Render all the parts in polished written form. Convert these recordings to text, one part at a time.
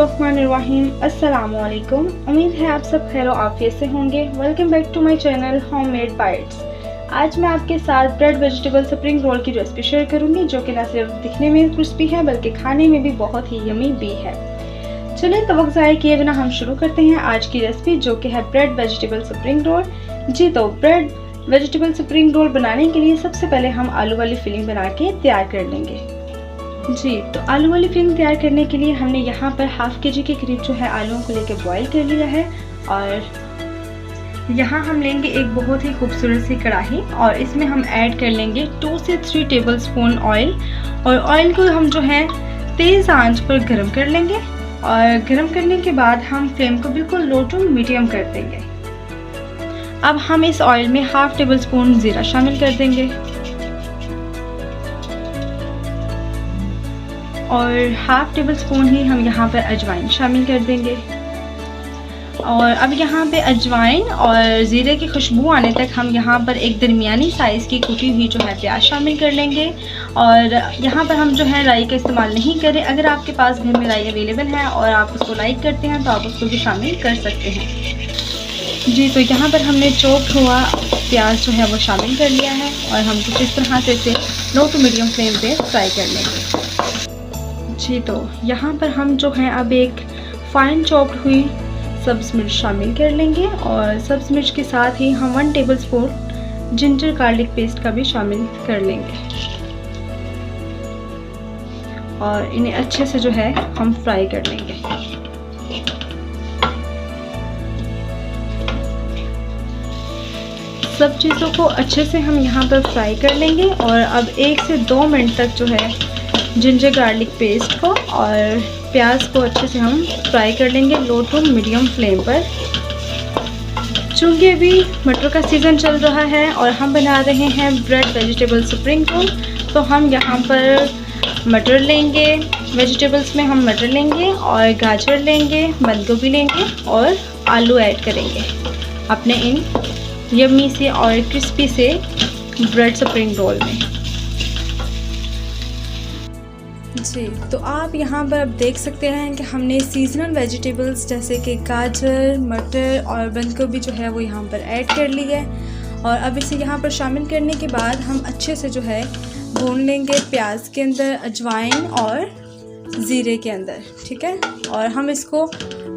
बिस्मिल्लाहिर्रहमानिर्रहीम। अस्सलामुअलैकुम। उम्मीद है आप सब खैर आफियत से होंगे। Welcome back to my channel homemade bites. आज मैं आपके साथ ब्रेड वेजिटेबल स्प्रिंग रोल की रेसिपी शेयर करूंगी, जो कि न सिर्फ दिखने में क्रिस्पी है बल्कि खाने में भी बहुत ही यमी भी है। चलिए तो वक्त ज़ाया किए बिना हम शुरू करते हैं आज की रेसिपी, जो कि है ब्रेड वेजिटेबल स्प्रिंग रोल। जी तो ब्रेड वेजिटेबल स्प्रिंग रोल बनाने के लिए सबसे पहले हम आलू वाली फिलिंग बना के तैयार कर लेंगे। जी तो आलू वाली फिलिंग तैयार करने के लिए हमने यहाँ पर हाफ के जी के करीब जो है आलूओं को लेकर बॉईल कर लिया है। और यहाँ हम लेंगे एक बहुत ही खूबसूरत सी कढ़ाई और इसमें हम ऐड कर लेंगे 2 से 3 टेबलस्पून ऑयल। और ऑयल को हम जो है तेज़ आंच पर गर्म कर लेंगे और गर्म करने के बाद हम फ्लेम को बिल्कुल लो टू मीडियम कर देंगे। अब हम इस ऑयल में हाफ टेबल स्पून ज़ीरा शामिल कर देंगे और हाफ टेबल स्पून ही हम यहाँ पर अजवाइन शामिल कर देंगे। और अब यहाँ पे अजवाइन और ज़ीरे की खुशबू आने तक हम यहाँ पर एक दरमियानी साइज़ की कुटी हुई जो है प्याज शामिल कर लेंगे। और यहाँ पर हम जो है राई का इस्तेमाल नहीं करें। अगर आपके पास घर में राई अवेलेबल है और आप उसको लाइक करते हैं तो आप उसको भी शामिल कर सकते हैं। जी तो यहाँ पर हमने चॉप हुआ प्याज जो है वो शामिल कर लिया है और हम कुछ इस तरह से इसे लो टू मीडियम फ्लेम पे फ्राई कर लेंगे। जी तो यहाँ पर हम जो है अब एक फाइन चॉप्ड हुई सब्ज़ मिर्च शामिल कर लेंगे और सब्ज़ मिर्च के साथ ही हम 1 टेबलस्पून जिंजर गार्लिक पेस्ट का भी शामिल कर लेंगे और इन्हें अच्छे से जो है हम फ्राई कर लेंगे। सब चीज़ों को अच्छे से हम यहाँ पर फ्राई कर लेंगे और अब 1 से 2 मिनट तक जो है जिंजर गार्लिक पेस्ट को और प्याज को अच्छे से हम फ्राई कर लेंगे लो टू मीडियम फ्लेम पर। चूँकि अभी मटर का सीज़न चल रहा है और हम बना रहे हैं ब्रेड वेजिटेबल स्प्रिंग रोल, तो हम यहाँ पर मटर लेंगे। वेजिटेबल्स में हम मटर लेंगे और गाजर लेंगे, बंद गोभी लेंगे और आलू ऐड करेंगे अपने इन यम्मी से और क्रिस्पी से ब्रेड स्प्रिंग रोल में। जी तो आप यहाँ पर अब देख सकते हैं कि हमने सीजनल वेजिटेबल्स जैसे कि गाजर, मटर और बंद गोभी जो है वो यहाँ पर ऐड कर ली है। और अब इसे यहाँ पर शामिल करने के बाद हम अच्छे से जो है भून लेंगे प्याज के अंदर, अजवाइन और ज़ीरे के अंदर, ठीक है। और हम इसको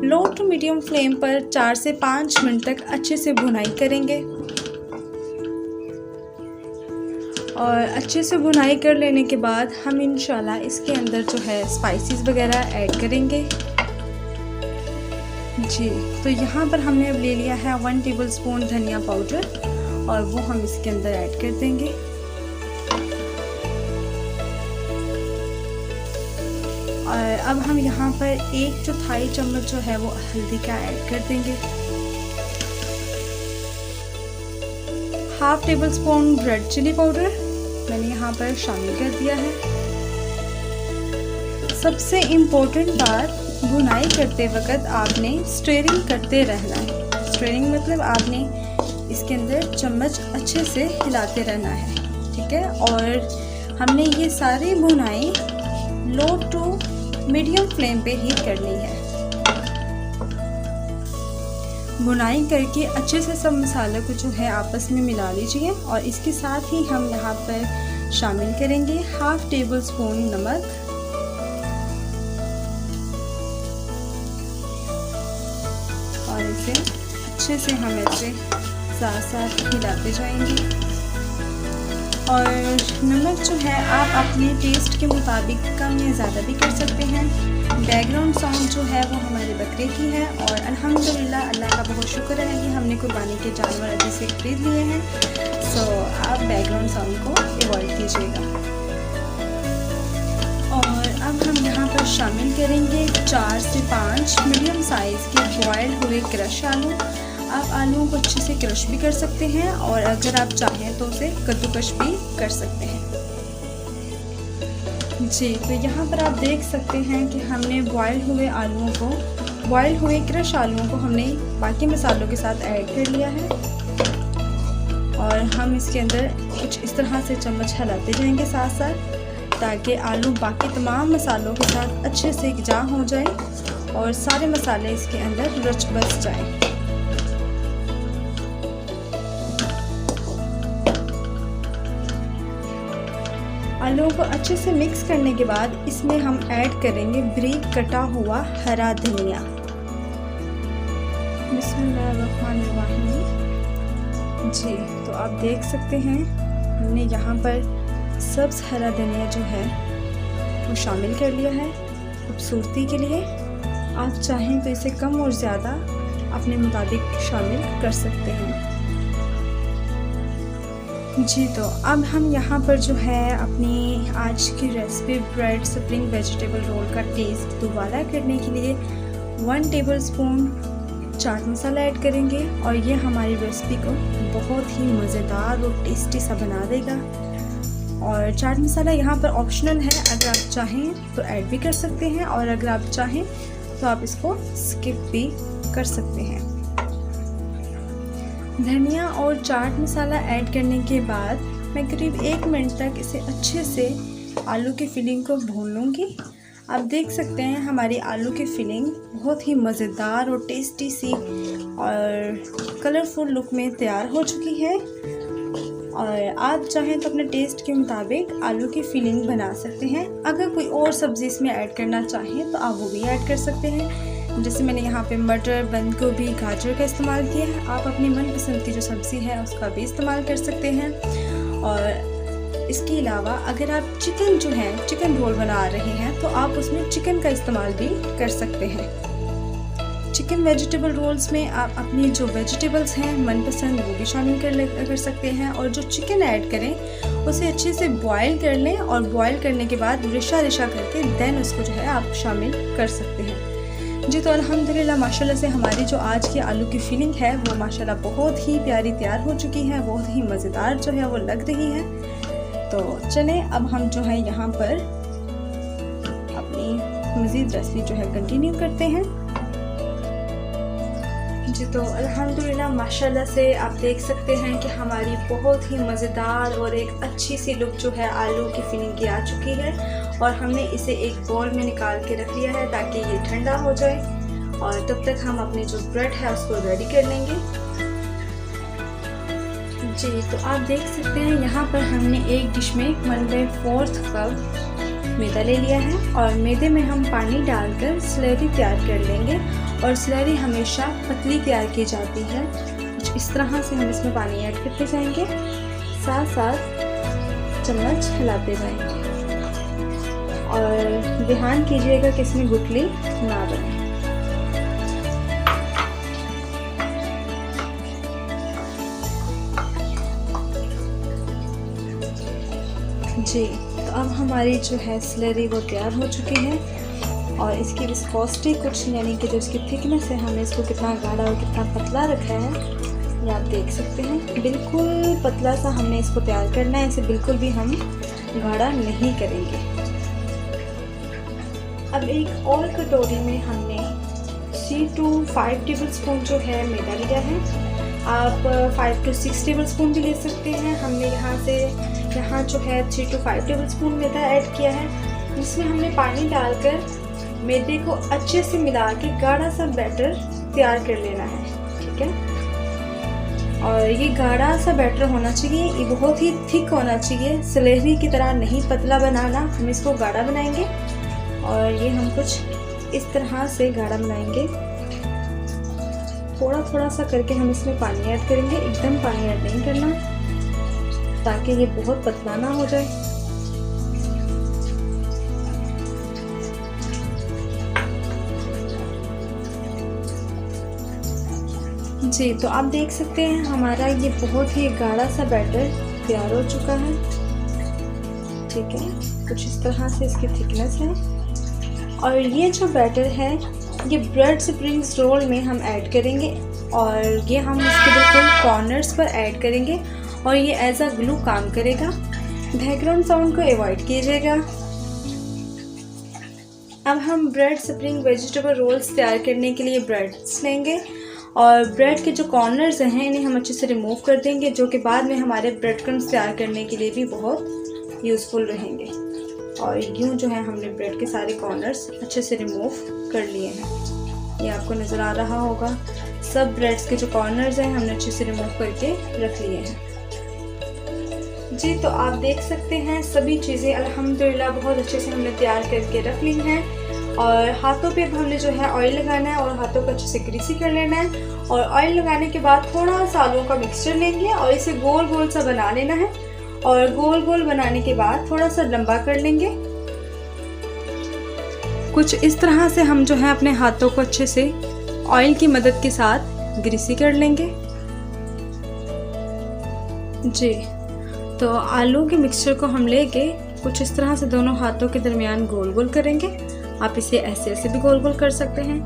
लो टू मीडियम फ्लेम पर 4 से 5 मिनट तक अच्छे से भुनाई करेंगे। और अच्छे से भुनाई कर लेने के बाद हम इंशाल्लाह इसके अंदर जो है स्पाइसेस वगैरह ऐड करेंगे। जी तो यहाँ पर हमने अब ले लिया है 1 टेबलस्पून धनिया पाउडर और वो हम इसके अंदर ऐड कर देंगे। और अब हम यहाँ पर 1/4 चम्मच जो है वो हल्दी का ऐड कर देंगे। Half table spoon red chilli powder मैंने यहाँ पर शामिल कर दिया है। सबसे इम्पोर्टेंट बात, भुनाई करते वक्त आपने स्टीयरिंग करते रहना है। स्टीयरिंग मतलब आपने इसके अंदर चम्मच अच्छे से हिलाते रहना है, ठीक है। और हमने ये सारी भुनाई लो टू मीडियम फ्लेम पे ही करनी है। भुनाई करके अच्छे से सब मसाले को जो है आपस में मिला लीजिए और इसके साथ ही हम यहाँ पर शामिल करेंगे हाफ टेबल स्पून नमक और इसे अच्छे से हम ऐसे साथ साथ हिलाते जाएंगे। और नमक जो है आप अपने टेस्ट के मुताबिक कम या ज़्यादा भी कर सकते हैं। बैकग्राउंड साउंड जो है वो हमारे बकरे की है और अल्हम्दुलिल्लाह अल्लाह का बहुत शुक्र है कि हमने कुर्बानी के जानवर अभी से खरीद लिए हैं। सो आप बैकग्राउंड साउंड को अवॉइड कीजिएगा। और अब हम यहाँ पर शामिल करेंगे 4 से 5 मीडियम साइज़ के बॉयल हुए क्रश आलू। आप आलूओं को अच्छे से क्रश भी कर सकते हैं और अगर आप चाहें तो उसे कद्दूकश भी कर सकते हैं। जी तो यहाँ पर आप देख सकते हैं कि हमने बॉयल हुए क्रश आलूओं को हमने बाकी मसालों के साथ ऐड कर लिया है। और हम इसके अंदर कुछ इस तरह से चम्मच हिलाते जाएंगे साथ साथ, ताकि आलू बाकी तमाम मसालों के साथ अच्छे से यकजां हो जाए और सारे मसाले इसके अंदर रच बस जाएं। आलूओं को अच्छे से मिक्स करने के बाद इसमें हम ऐड करेंगे बारीक कटा हुआ हरा धनिया। बिस्मिल्लाहिर्रहमानिर्रहीम। जी, तो आप देख सकते हैं हमने यहाँ पर सब्ज़ हरा धनिया जो है वो शामिल कर लिया है खूबसूरती के लिए। आप चाहें तो इसे कम और ज़्यादा अपने मुताबिक शामिल कर सकते हैं। जी, तो अब हम यहाँ पर जो है अपनी आज की recipe bread spring vegetable roll का टेस्ट दोबारा करने के लिए 1 टेबलस्पून चाट मसाला ऐड करेंगे और ये हमारी रेसिपी को बहुत ही मज़ेदार और टेस्टी सा बना देगा। और चाट मसाला यहाँ पर ऑप्शनल है, अगर आप चाहें तो ऐड भी कर सकते हैं और अगर आप चाहें तो आप इसको स्किप भी कर सकते हैं। धनिया और चाट मसाला ऐड करने के बाद मैं करीब 1 मिनट तक इसे अच्छे से आलू की फिलिंग को भून लूँगी। आप देख सकते हैं हमारी आलू की फिलिंग बहुत ही मज़ेदार और टेस्टी सी और कलरफुल लुक में तैयार हो चुकी है। और आप चाहें तो अपने टेस्ट के मुताबिक आलू की फिलिंग बना सकते हैं। अगर कोई और सब्ज़ी इसमें ऐड करना चाहें तो आप वो भी ऐड कर सकते हैं। जैसे मैंने यहाँ पे मटर, बंद गोभी, गाजर का इस्तेमाल किया है। आप अपनी मनपसंद की जो सब्ज़ी है उसका भी इस्तेमाल कर सकते हैं। और इसके अलावा अगर आप चिकन जो है चिकन रोल बना रहे हैं तो आप उसमें चिकन का इस्तेमाल भी कर सकते हैं। चिकन वेजिटेबल रोल्स में आप अपनी जो वेजिटेबल्स हैं मनपसंद वो भी शामिल कर सकते हैं और जो चिकन ऐड करें उसे अच्छे से बॉईल कर लें और बॉईल करने के बाद रिशा रिशा करके देन उसको जो है आप शामिल कर सकते हैं। जी, तो अल्हम्दुलिल्लाह माशाल्लाह से हमारी जो आज की आलू की फिलिंग है वो माशाल्लाह बहुत ही प्यारी तैयार हो चुकी है, बहुत ही मज़ेदार जो है वो लग रही है। तो चलें अब हम जो है यहाँ पर अपनी मज़ीद रेसिपी जो है कंटिन्यू करते हैं। जी, तो अल्हम्दुलिल्लाह माशाल्लाह से आप देख सकते हैं कि हमारी बहुत ही मज़ेदार और एक अच्छी सी लुक जो है आलू की फिलिंग की आ चुकी है और हमने इसे एक बाउल में निकाल के रख लिया है ताकि ये ठंडा हो जाए और तब तक हम अपनी जो ब्रेड है उसको रेडी कर लेंगे। जी, तो आप देख सकते हैं यहाँ पर हमने एक डिश में 1/4 कप मैदा ले लिया है और मैदे में हम पानी डालकर स्लरी तैयार कर लेंगे और स्लरी हमेशा पतली तैयार की जाती है। कुछ इस तरह से हम इसमें पानी ऐड करते जाएंगे, साथ साथ चम्मच हिलाते जाएंगे और ध्यान कीजिएगा कि इसमें गुठली ना बने। जी, तो अब हमारी जो है स्लरी वो तैयार हो चुकी है और इसकी विस्कोसिटी कुछ यानी कि जो इसकी थिकनेस है हमने इसको कितना गाढ़ा और कितना पतला रखा है ये आप देख सकते हैं। बिल्कुल पतला सा हमने इसको तैयार करना है, इसे बिल्कुल भी हम गाढ़ा नहीं करेंगे। अब एक और कटोरी में हमने 3 to 5 टेबलस्पून जो है मैदा लिया है। आप 5 to 6 टेबलस्पून भी ले सकते हैं। हमने यहाँ जो है 3 to 5 टेबलस्पून मैदा ऐड किया है, जिसमें हमने पानी डालकर मैदे को अच्छे से मिला के गाढ़ा सा बैटर तैयार कर लेना है। ठीक है, और ये गाढ़ा सा बैटर होना चाहिए, ये बहुत ही थिक होना चाहिए, स्लेहरी की तरह नहीं पतला बनाना। हम इसको गाढ़ा बनाएंगे और ये हम कुछ इस तरह से गाढ़ा बनाएंगे। थोड़ा थोड़ा सा करके हम इसमें पानी ऐड करेंगे, एकदम पानी ऐड नहीं करना ताकि ये बहुत पतला ना हो जाए। जी, तो आप देख सकते हैं हमारा ये बहुत ही गाढ़ा सा बैटर तैयार हो चुका है। ठीक है, कुछ इस तरह से इसकी थिकनेस है और ये जो बैटर है ये ब्रेड स्प्रिंग्स रोल में हम ऐड करेंगे और ये हम इसके बिल्कुल कॉर्नर्स पर ऐड करेंगे और ये एज अ ग्लू काम करेगा। बैकग्राउंड साउंड को अवॉइड कीजिएगा। अब हम ब्रेड स्प्रिंग वेजिटेबल रोल्स तैयार करने के लिए ब्रेड्स लेंगे और ब्रेड के जो कॉर्नर्स हैं इन्हें हम अच्छे से रिमूव कर देंगे, जो कि बाद में हमारे ब्रेड क्रम्स तैयार करने के लिए भी बहुत यूज़फुल रहेंगे। और यूँ जो है हमने ब्रेड के सारे कॉर्नर्स अच्छे से रिमूव कर लिए हैं। ये आपको नज़र आ रहा होगा, सब ब्रेड्स के जो कॉर्नर्स हैं हमने अच्छे से रिमूव करके रख लिए हैं। जी तो आप देख सकते हैं सभी चीज़ें अल्हम्दुलिल्लाह बहुत अच्छे से हमने तैयार करके रख ली हैं। और हाथों पे अब हमने जो है ऑयल लगाना है और हाथों को अच्छे से ग्रीसी कर लेना है। और ऑयल लगाने के बाद थोड़ा सा आलू का मिक्सचर लेंगे और इसे गोल गोल सा बना लेना है। और गोल गोल बनाने के बाद थोड़ा सा लंबा कर लेंगे। कुछ इस तरह से हम जो है अपने हाथों को अच्छे से ऑयल की मदद के साथ ग्रीसी कर लेंगे। जी तो आलू के मिक्सचर को हम लेके कुछ इस तरह से दोनों हाथों के दरमियान गोल गोल करेंगे। आप इसे ऐसे ऐसे भी गोल गोल कर सकते हैं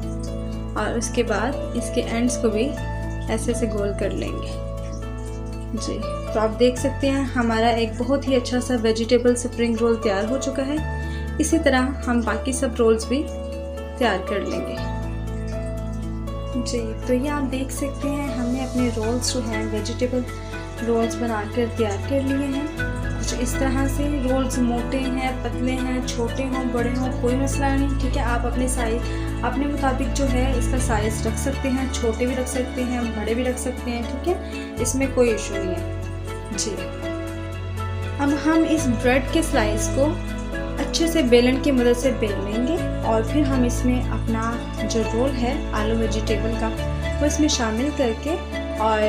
और उसके बाद इसके एंड्स को भी ऐसे ऐसे गोल कर लेंगे। जी तो आप देख सकते हैं हमारा एक बहुत ही अच्छा सा वेजिटेबल स्प्रिंग रोल तैयार हो चुका है। इसी तरह हम बाकी सब रोल्स भी तैयार कर लेंगे। जी तो ये आप देख सकते हैं हमने अपने रोल्स जो हैं वेजिटेबल रोल्स बनाकर तैयार कर लिए हैं। कुछ इस तरह से रोल्स मोटे हैं, पतले हैं, छोटे हों, बड़े हों, कोई मसला नहीं, ठीक है। आप अपने साइज अपने मुताबिक जो है इसका साइज़ रख सकते हैं, छोटे भी रख सकते हैं, बड़े भी रख सकते हैं, ठीक है, इसमें कोई इशू नहीं है। जी अब हम इस ब्रेड के स्लाइस को अच्छे से बेलन की मदद से बेल लेंगे और फिर हम इसमें अपना जो रोल है आलू वेजिटेबल का वो इसमें शामिल करके और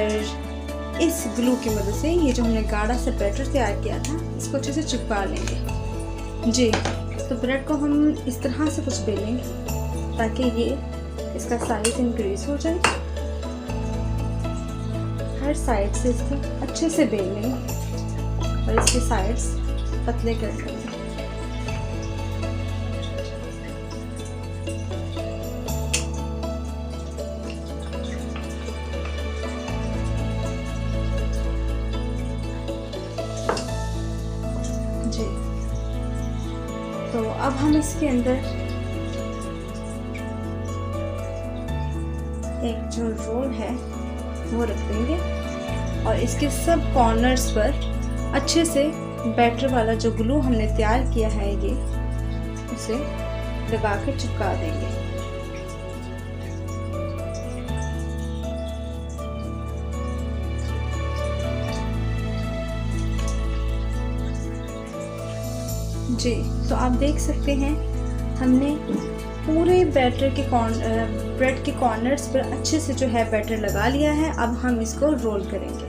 इस ग्लू की मदद से ये जो हमने गाढ़ा सा बैटर तैयार किया था इसको अच्छे से चिपका लेंगे। जी तो ब्रेड को हम इस तरह से कुछ बेलेंगे ताकि ये इसका साइज इंक्रीज हो जाए। हर साइड से इसको अच्छे से बेल लेंगे और इसके साइड्स पतले कर लेंगे। जी तो अब हम इसके अंदर एक जो रोल है वो रख देंगे और इसके सब कॉर्नर्स पर अच्छे से बैटर वाला जो ग्लू हमने तैयार किया है ये उसे लगा कर चिपका देंगे। जी तो आप देख सकते हैं हमने पूरे बैटर के ब्रेड के कॉर्नर्स पर अच्छे से जो है बैटर लगा लिया है। अब हम इसको रोल करेंगे।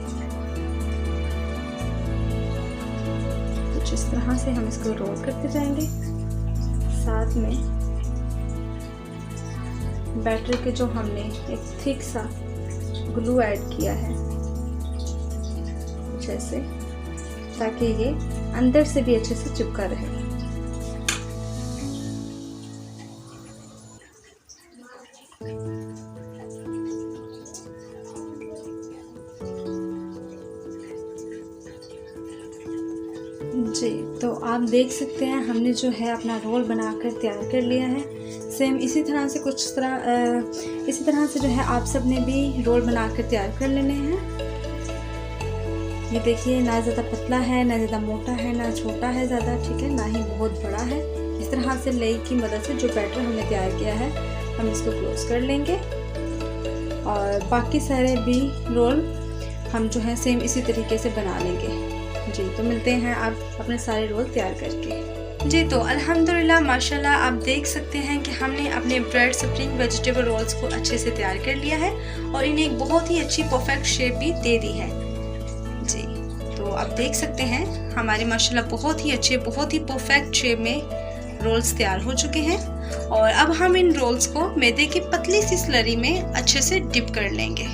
कुछ इस तरह से हम इसको रोल करते जाएंगे। साथ में बैटर के जो हमने एक थिक सा ग्लू ऐड किया है जैसे, ताकि ये अंदर से भी अच्छे से चिपका रहे। जी तो आप देख सकते हैं हमने जो है अपना रोल बनाकर तैयार कर लिया है। सेम इसी तरह से इसी तरह से जो है आप सब ने भी रोल बनाकर तैयार कर लेने हैं। ये देखिए ना ज़्यादा पतला है, ना ज़्यादा मोटा है, ना छोटा है ज़्यादा, ठीक है, ना ही बहुत बड़ा है। इस तरह से लेई की मदद से जो बैटर हमने तैयार किया है हम इसको क्लोज कर लेंगे और बाकी सारे भी रोल हम जो है सेम इसी तरीके से बना लेंगे। जी तो मिलते हैं आप अपने सारे रोल तैयार करके। जी तो अल्हम्दुलिल्लाह माशाल्लाह आप देख सकते हैं कि हमने अपने ब्रेड स्प्रिंग वेजिटेबल रोल्स को अच्छे से तैयार कर लिया है और इन्हें एक बहुत ही अच्छी परफेक्ट शेप भी दे दी है। जी तो आप देख सकते हैं हमारे माशाल्लाह बहुत ही अच्छे, बहुत ही परफेक्ट शेप में रोल्स तैयार हो चुके हैं। और अब हम इन रोल्स को मैदे की पतली सी स्लरी में अच्छे से डिप कर लेंगे।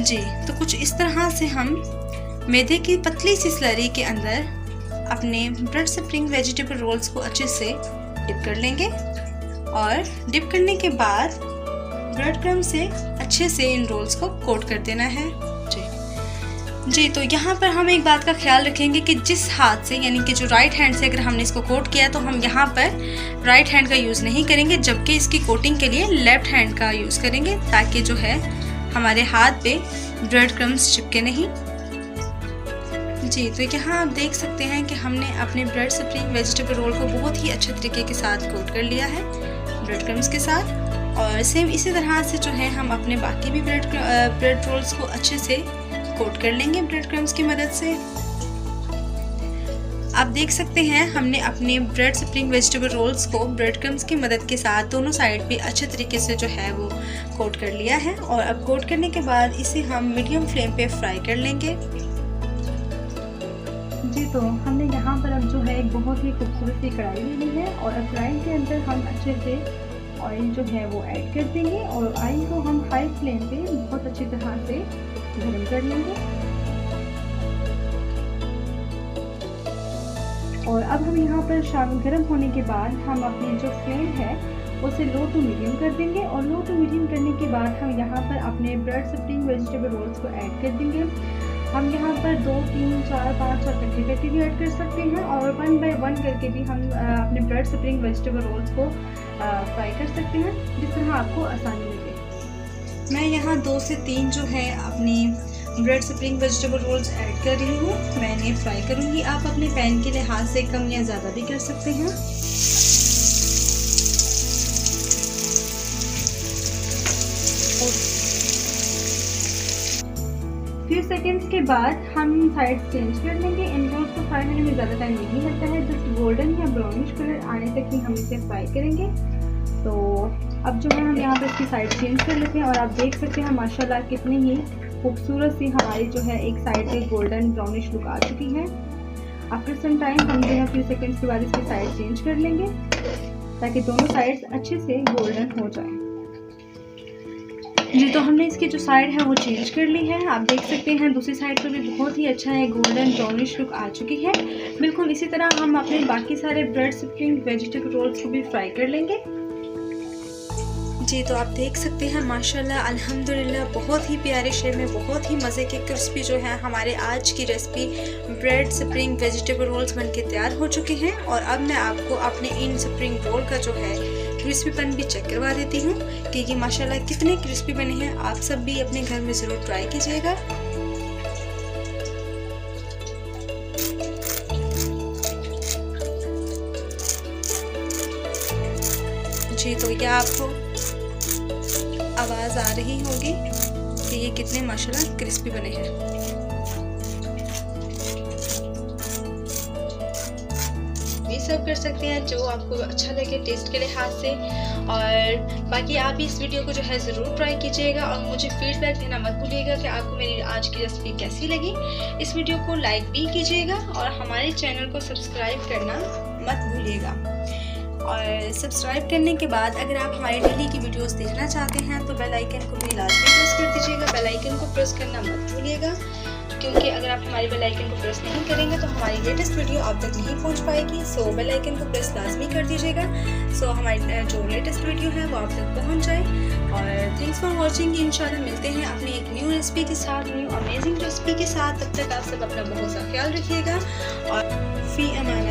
जी तो कुछ इस तरह से हम मैदे की पतली सी स्लरी के अंदर अपने ब्रेड स्प्रिंग वेजिटेबल रोल्स को अच्छे से डिप कर लेंगे और डिप करने के बाद ब्रेड क्रम्ब से अच्छे से इन रोल्स को कोट कर देना है। जी तो यहाँ पर हम एक बात का ख्याल रखेंगे कि जिस हाथ से यानी कि जो राइट हैंड से अगर हमने इसको कोट किया तो हम यहाँ पर राइट हैंड का यूज़ नहीं करेंगे, जबकि इसकी कोटिंग के लिए लेफ्ट हैंड का यूज़ करेंगे ताकि जो है हमारे हाथ पे ब्रेड क्रम्स चिपके नहीं। जी, तो यहाँ आप देख सकते हैं कि हमने अपने ब्रेड स्प्रिंग वेजिटेबल रोल को बहुत ही अच्छे तरीके के साथ कोट कर लिया है ब्रेड क्रम्स के साथ। और सेम इसी तरह से जो है हम अपने बाकी भी ब्रेड रोल्स को अच्छे से कोट कर लेंगे ब्रेड क्रम्स की मदद से। आप देख सकते हैं हमने अपने ब्रेड स्प्रिंग वेजिटेबल रोल्स को ब्रेड क्रम्स की मदद के साथ दोनों साइड पे अच्छे तरीके से जो है वो कोट कर लिया है। और अब कोट करने के बाद इसे हम मीडियम फ्लेम पे फ्राई कर लेंगे। जी, तो हमने यहाँ पर अब जो है एक बहुत ही खूबसूरत सी कढ़ाई ली है और अब कढ़ाई के अंदर हम अच्छे से ऑयल जो है वो ऐड कर देंगे और ऑयल को हम हाई फ्लेम पे बहुत अच्छी तरह से गर्म कर लेंगे। और अब हम यहाँ पर गर्म होने के बाद हम अपनी जो फ्लेम है उसे लो टू मीडियम कर देंगे। और लो टू मीडियम करने के बाद हम यहाँ पर अपने ब्रेड स्प्रिंग वेजिटेबल रोल्स को ऐड कर देंगे। हम यहाँ पर 2, 3, 4, 5 और इकट्ठे करके भी ऐड कर सकते हैं और 1 बाय 1 करके भी हम अपने ब्रेड स्प्रिंग वेजिटेबल रोल्स को फ्राई कर सकते हैं, जिस तरह आपको आसानी लगे। मैं यहाँ 2 से 3 जो है अपनी bread spring vegetable rolls add कर रही हूँ। मैं इन्हें फ्राई करूँगी। आप अपने पैन के लिहाज से कम या ज़्यादा भी कर सकते हैं। फ्यू सेकेंड्स के बाद हम साइड चेंज कर लेंगे। इन रोल्स को फ्राई होने में ज़्यादा टाइम नहीं लगता है, जस्ट गोल्डन या ब्राउनिश कलर आने तक ही हम इसे फ्राई करेंगे। तो अब जो है हम यहाँ पर इसकी साइड चेंज कर लेते हैं और आप देख सकते हैं माशाल्लाह कितनी ही खूबसूरत सी हमारी जो है एक साइड पे गोल्डन ब्राउनिश लुक आ चुकी है। आफ्टर सम टाइम हम जो है फ्यू सेकेंड्स के बाद इसकी साइड चेंज कर लेंगे ताकि दोनों साइड्स अच्छे से गोल्डन हो जाए। जी, तो हमने इसकी जो साइड है वो चेंज कर ली है। आप देख सकते हैं दूसरी साइड पर भी बहुत ही अच्छा है गोल्डन ब्राउनिश लुक आ चुकी है। बिल्कुल इसी तरह हम अपने बाकी सारे ब्रेड स्प्रिंग वेजिटेबल रोल्स को भी फ्राई कर लेंगे। जी, तो आप देख सकते हैं माशाल्लाह अल्हम्दुलिल्लाह बहुत ही प्यारे शेप में बहुत ही मज़े के क्रिस्पी जो है हमारे आज की recipe bread spring vegetable rolls बनके तैयार हो चुके हैं। और अब मैं आपको अपने इन स्प्रिंग रोल का जो है क्रिस्पीपन भी चेक करवा देती हूँ कि ये माशाल्लाह कितने क्रिस्पी बने हैं। आप सब भी अपने घर में ज़रूर ट्राई कीजिएगा। जी, तो ये आपको आवाज़ आ रही होगी कि ये कितने माशाल्लाह क्रिस्पी बने हैं। भी सर्व कर सकते हैं जो आपको अच्छा लगे टेस्ट के लिहाज से। और बाकी आप इस वीडियो को जो है ज़रूर ट्राई कीजिएगा और मुझे फीडबैक देना मत भूलिएगा कि आपको मेरी आज की रेसिपी कैसी लगी। इस वीडियो को लाइक भी कीजिएगा और हमारे चैनल को सब्सक्राइब करना मत भूलिएगा। और सब्सक्राइब करने के बाद अगर आप हमारे डेली की वीडियोस देखना चाहते हैं तो बेल आइकन को भी लाजमी प्रेस कर दीजिएगा। बेल आइकन को प्रेस करना मत भूलिएगा, क्योंकि अगर आप हमारे बेल आइकन को प्रेस नहीं करेंगे तो हमारी लेटेस्ट वीडियो आप तक नहीं पहुंच पाएगी। सो बेल आइकन को प्रेस लाजमी कर दीजिएगा सो हमारी जो लेटेस्ट वीडियो है वो आप तक पहुंच जाए। और थैंक्स फॉर वॉचिंग। इंशाल्लाह मिलते हैं अपनी एक न्यू रेसिपी के साथ, न्यू अमेजिंग रेसिपी के साथ। तब तक आप सब अपना बहुत सा ख्याल रखिएगा और फी अमान।